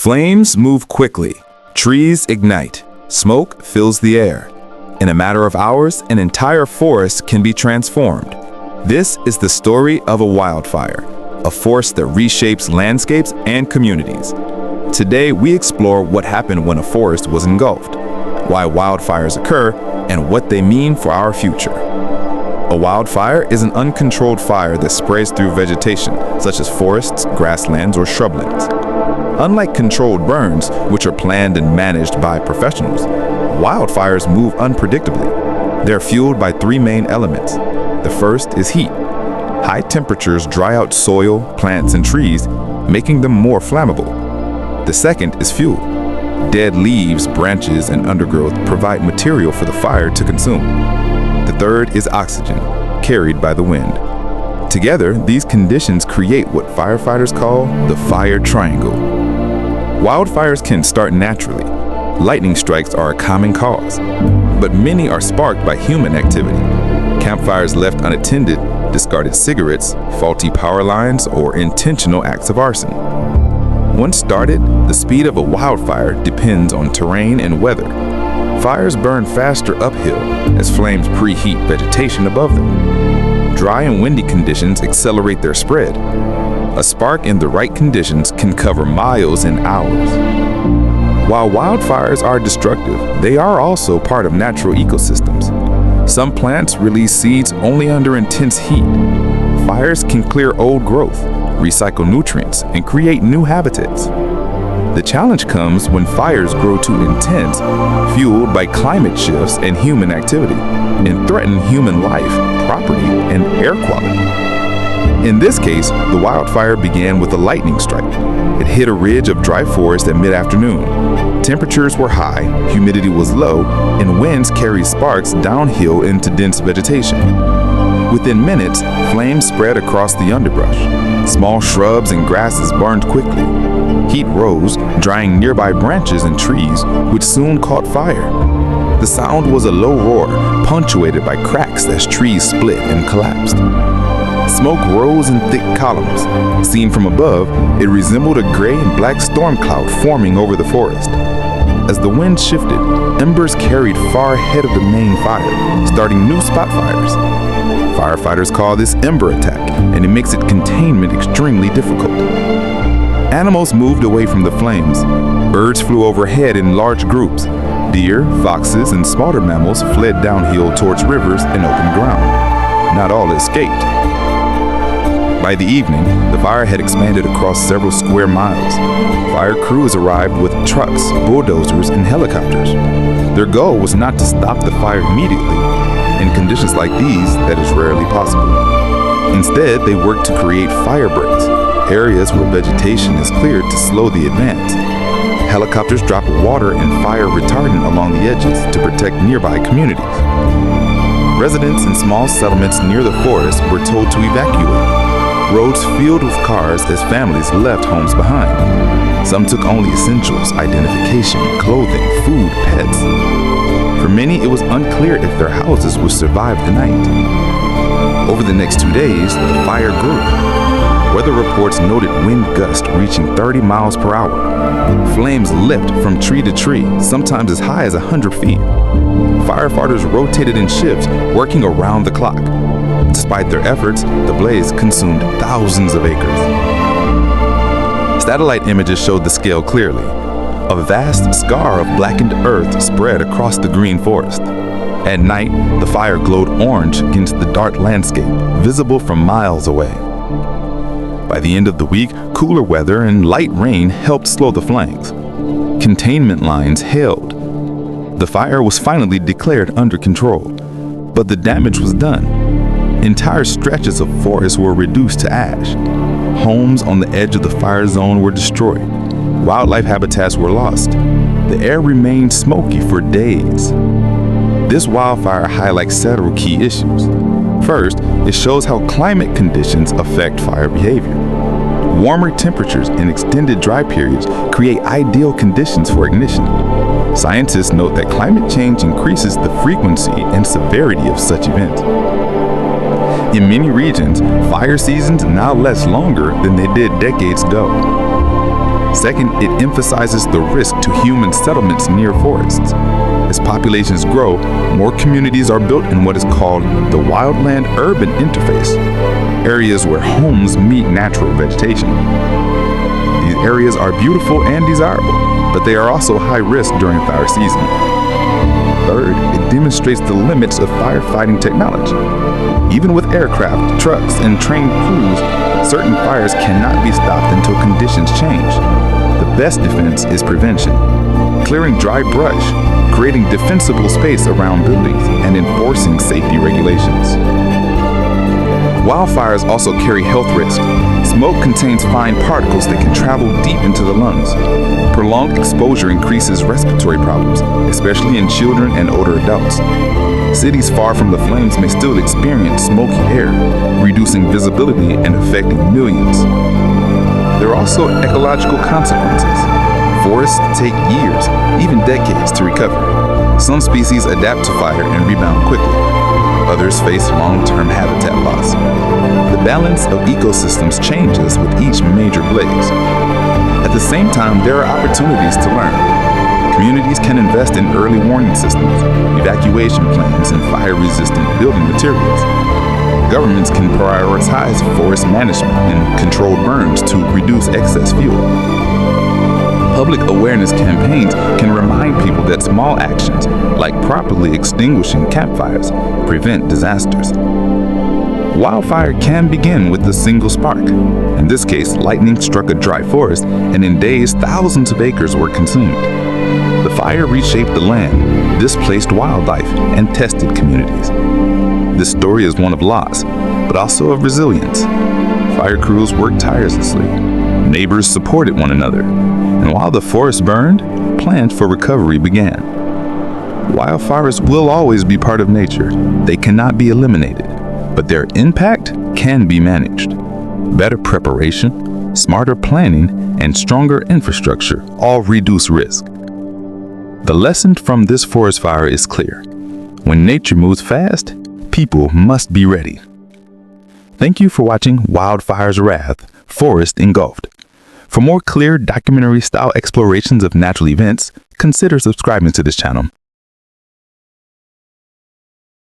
Flames move quickly. Trees ignite. Smoke fills the air. In a matter of hours, an entire forest can be transformed. This is the story of a wildfire, a force that reshapes landscapes and communities. Today, we explore what happened when a forest was engulfed, why wildfires occur, and what they mean for our future. A wildfire is an uncontrolled fire that spreads through vegetation, such as forests, grasslands, or shrublands. Unlike controlled burns, which are planned and managed by professionals, wildfires move unpredictably. They're fueled by three main elements. The first is heat. High temperatures dry out soil, plants, and trees, making them more flammable. The second is fuel. Dead leaves, branches, and undergrowth provide material for the fire to consume. The third is oxygen, carried by the wind. Together, these conditions create what firefighters call the fire triangle. Wildfires can start naturally. Lightning strikes are a common cause, but many are sparked by human activity. Campfires left unattended, discarded cigarettes, faulty power lines, or intentional acts of arson. Once started, the speed of a wildfire depends on terrain and weather. Fires burn faster uphill as flames preheat vegetation above them. Dry and windy conditions accelerate their spread. A spark in the right conditions can cover miles in hours. While wildfires are destructive, they are also part of natural ecosystems. Some plants release seeds only under intense heat. Fires can clear old growth, recycle nutrients, and create new habitats. The challenge comes when fires grow too intense, fueled by climate shifts and human activity, and threaten human life, property, and air quality. In this case, the wildfire began with a lightning strike. It hit a ridge of dry forest at mid-afternoon. Temperatures were high, humidity was low, and winds carried sparks downhill into dense vegetation. Within minutes, flames spread across the underbrush. Small shrubs and grasses burned quickly. Heat rose, drying nearby branches and trees, which soon caught fire. The sound was a low roar, punctuated by cracks as trees split and collapsed. Smoke rose in thick columns. Seen from above, it resembled a gray and black storm cloud forming over the forest. As the wind shifted, embers carried far ahead of the main fire, starting new spot fires. Firefighters call this ember attack, and it makes it containment extremely difficult. Animals moved away from the flames. Birds flew overhead in large groups. Deer, foxes, and smaller mammals fled downhill towards rivers and open ground. Not all escaped. By the evening, the fire had expanded across several square miles. Fire crews arrived with trucks, bulldozers, and helicopters. Their goal was not to stop the fire immediately. In conditions like these, that is rarely possible. Instead, they worked to create fire breaks, areas where vegetation is cleared to slow the advance. Helicopters dropped water and fire retardant along the edges to protect nearby communities. Residents in small settlements near the forest were told to evacuate. Roads filled with cars as families left homes behind. Some took only essentials, identification, clothing, food, pets. For many, it was unclear if their houses would survive the night. Over the next 2 days, the fire grew. Weather reports noted wind gusts reaching 30 miles per hour. Flames leapt from tree to tree, sometimes as high as 100 feet. Firefighters rotated in shifts, working around the clock. Despite their efforts, the blaze consumed thousands of acres. Satellite images showed the scale clearly. A vast scar of blackened earth spread across the green forest. At night, the fire glowed orange against the dark landscape, visible from miles away. By the end of the week, cooler weather and light rain helped slow the flames. Containment lines held. The fire was finally declared under control, but the damage was done. Entire stretches of forest were reduced to ash. Homes on the edge of the fire zone were destroyed. Wildlife habitats were lost. The air remained smoky for days. This wildfire highlights several key issues. First, it shows how climate conditions affect fire behavior. Warmer temperatures and extended dry periods create ideal conditions for ignition. Scientists note that climate change increases the frequency and severity of such events. In many regions, fire seasons now last longer than they did decades ago. Second, it emphasizes the risk to human settlements near forests. As populations grow, more communities are built in what is called the wildland-urban interface, areas where homes meet natural vegetation. These areas are beautiful and desirable, but they are also high risk during fire season. Third, it demonstrates the limits of firefighting technology. Even with aircraft, trucks, and trained crews, certain fires cannot be stopped until conditions change. The best defense is prevention. Clearing dry brush, creating defensible space around buildings, and enforcing safety regulations. Wildfires also carry health risks. Smoke contains fine particles that can travel deep into the lungs. Prolonged exposure increases respiratory problems, especially in children and older adults. Cities far from the flames may still experience smoky air, reducing visibility and affecting millions. There are also ecological consequences. Forests take years, even decades, to recover. Some species adapt to fire and rebound quickly. Others face long-term habitat loss. The balance of ecosystems changes with each major blaze. At the same time, there are opportunities to learn. Communities can invest in early warning systems, evacuation plans, and fire-resistant building materials. Governments can prioritize forest management and controlled burns to reduce excess fuel. Public awareness campaigns can remind people that small actions, like properly extinguishing campfires, prevent disasters. Wildfire can begin with a single spark. In this case, lightning struck a dry forest, and in days, thousands of acres were consumed. The fire reshaped the land, displaced wildlife, and tested communities. This story is one of loss, but also of resilience. Fire crews worked tirelessly. Neighbors supported one another. And while the forest burned, plans for recovery began. Wildfires will always be part of nature. They cannot be eliminated, but their impact can be managed. Better preparation, smarter planning, and stronger infrastructure all reduce risk. The lesson from this forest fire is clear. When nature moves fast, people must be ready. Thank you for watching Wildfire's Wrath, Forest Engulfed. For more clear documentary-style explorations of natural events, consider subscribing to this channel.